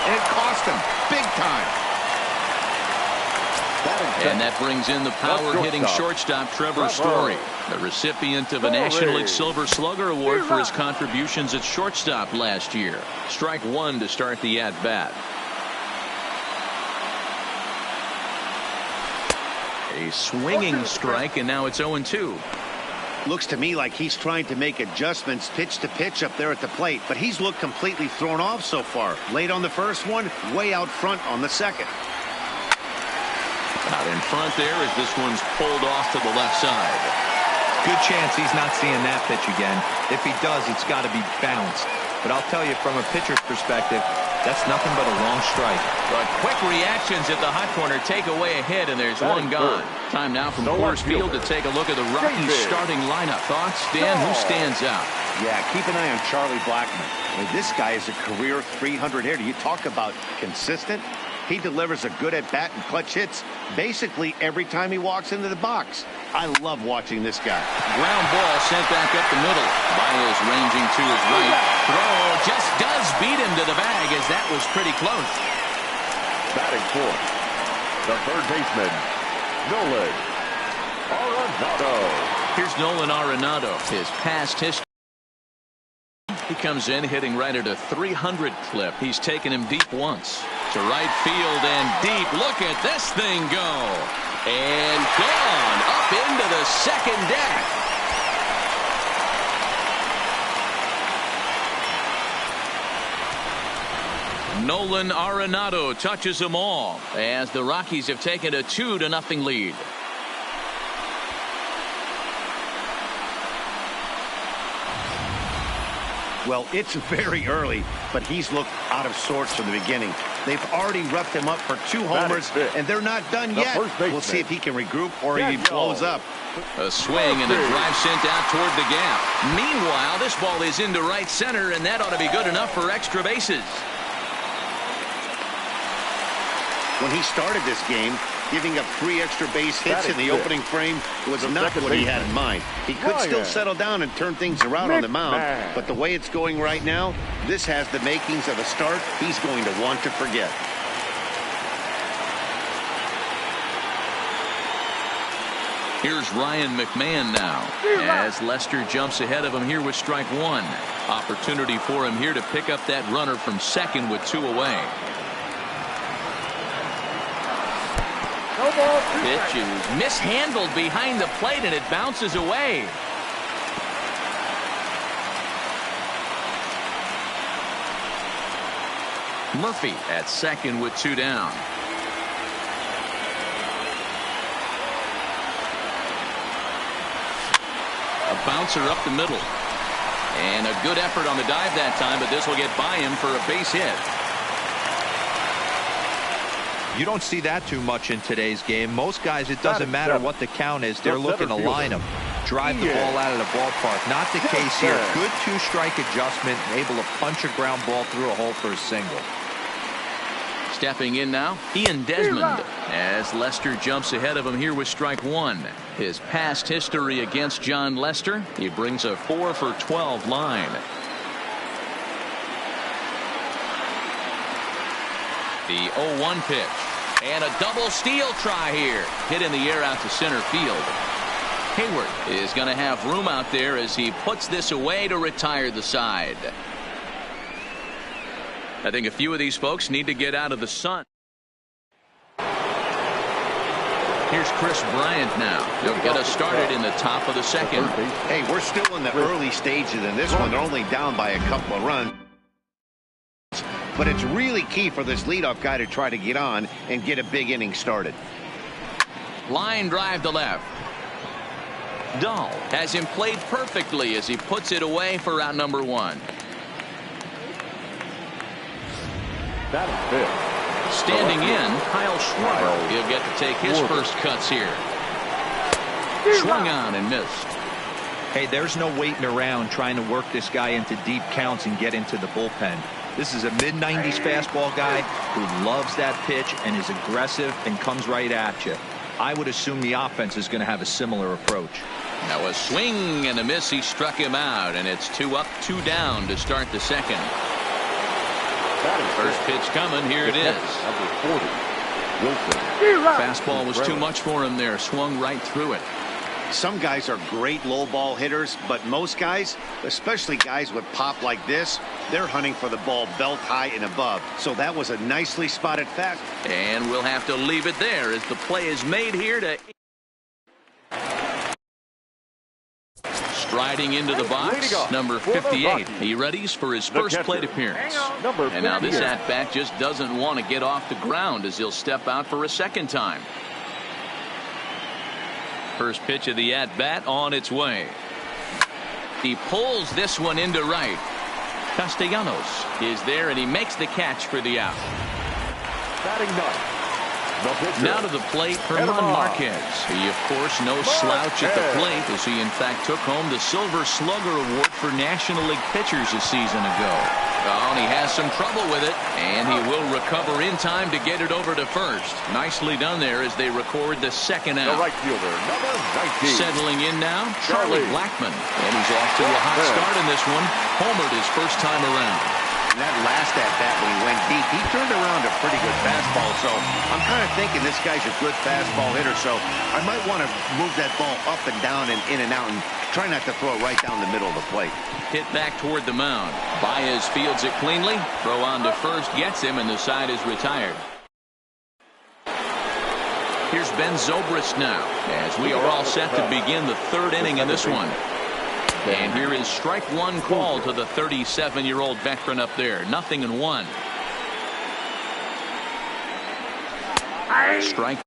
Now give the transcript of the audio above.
and it cost him big time. And that brings in the power-hitting shortstop Trevor Story, the recipient of a National League Silver Slugger Award for his contributions at shortstop last year. Strike one to start the at-bat. A swinging strike, and now it's 0-2. Looks to me like he's trying to make adjustments pitch to pitch up there at the plate, but he's looked completely thrown off so far. Late on the first one, way out front on the second. Out in front there as this one's pulled off to the left side. Good chance he's not seeing that pitch again. If he does, it's got to be bounced. But I'll tell you, from a pitcher's perspective, that's nothing but a long strike. But quick reactions at the hot corner take away a hit, and there's one gone. Time now from Coors Field to take a look at the Rockies starting lineup. Thoughts, Dan? Who stands out? Yeah, keep an eye on Charlie Blackmon. I mean, this guy is a career 300 hitter. You talk about consistent. He delivers a good at-bat and clutch hits basically every time he walks into the box. I love watching this guy. Ground ball sent back up the middle. Baez ranging to his right. Throw just does beat him to the bag, as that was pretty close. Batting fourth, the third baseman, Nolan Arenado. Here's Nolan Arenado. His past history. He comes in hitting right at a 300 clip. He's taken him deep once. To right field and deep. Look at this thing go. And gone up into the second deck. Nolan Arenado touches them all as the Rockies have taken a 2-0 lead. Well, it's very early, but he's looked out of sorts from the beginning. They've already roughed him up for 2 homers, and they're not done yet. We'll see if he can regroup or if he blows up. A swing and a drive sent out toward the gap. Meanwhile, this ball is into right center, and that ought to be good enough for extra bases. When he started this game, giving up 3 extra base hits in the opening frame was not what he had in mind. He could still settle down and turn things around on the mound, but the way it's going right now, this has the makings of a start he's going to want to forget. Here's Ryan McMahon now as Lester jumps ahead of him here with strike one. Opportunity for him here to pick up that runner from second with 2 away. Pitch is mishandled behind the plate, and it bounces away. Murphy at second with 2 down. A bouncer up the middle. And a good effort on the dive that time, but this will get by him for a base hit. You don't see that too much in today's game. Most guys, it doesn't matter what the count is. They're looking to line them, drive the ball out of the ballpark. Not the case here. Good 2-strike adjustment, able to punch a ground ball through a hole for a single. Stepping in now, Ian Desmond, as Lester jumps ahead of him here with strike one. His past history against John Lester, he brings a 4 for 12 line. The 0-1 pitch. And a double steal try here. Hit in the air out to center field. Hayward is going to have room out there as he puts this away to retire the side. I think a few of these folks need to get out of the sun. Here's Chris Bryant now. He'll get us started in the top of the second. Hey, we're still in the early stages in this one. They're only down by a couple of runs. But it's really key for this leadoff guy to try to get on and get a big inning started. Line drive to left. Dahl has him played perfectly as he puts it away for out number 1. Standing in, Kyle Schwarber. He'll get to take his first cuts here. Swung on and missed. Hey, there's no waiting around trying to work this guy into deep counts and get into the bullpen. This is a mid-90s fastball guy who loves that pitch and is aggressive and comes right at you. I would assume the offense is going to have a similar approach. Now a swing and a miss. He struck him out, and it's 2 up, 2 down to start the second. First pitch coming. Here it is. Number 40, Wilson. Fastball was too much for him there. Swung right through it. Some guys are great low ball hitters, but most guys, especially guys with pop like this, they're hunting for the ball belt high and above. So that was a nicely spotted fastball. And we'll have to leave it there as the play is made here to... Striding into the box, number 58. He readies for his first plate appearance. And now this at-bat just doesn't want to get off the ground as he'll step out for a second time. First pitch of the at-bat on its way. He pulls this one into right. Castellanos is there, and he makes the catch for the out. Batting ninth. Now to the plate, Herman Marquez. He, of course, no slouch at the plate, as he, in fact, took home the Silver Slugger Award for National League pitchers a season ago. Oh, and he has some trouble with it, and he will recover in time to get it over to first. Nicely done there as they record the second out. The right fielder, number 19. Settling in now, Charlie Blackmon. And he's off to a hot start in this one. Homered his first time around. And that last at-bat when he went deep, he turned around a pretty good fastball. So I'm kind of thinking this guy's a good fastball hitter. So I might want to move that ball up and down and in and out and try not to throw it right down the middle of the plate. Hit back toward the mound. Baez fields it cleanly. Throw on to first gets him, and the side is retired. Here's Ben Zobrist now, as we are all set to begin the third inning in this one. And here is strike one call to the 37-year-old veteran up there. 0-1. Strike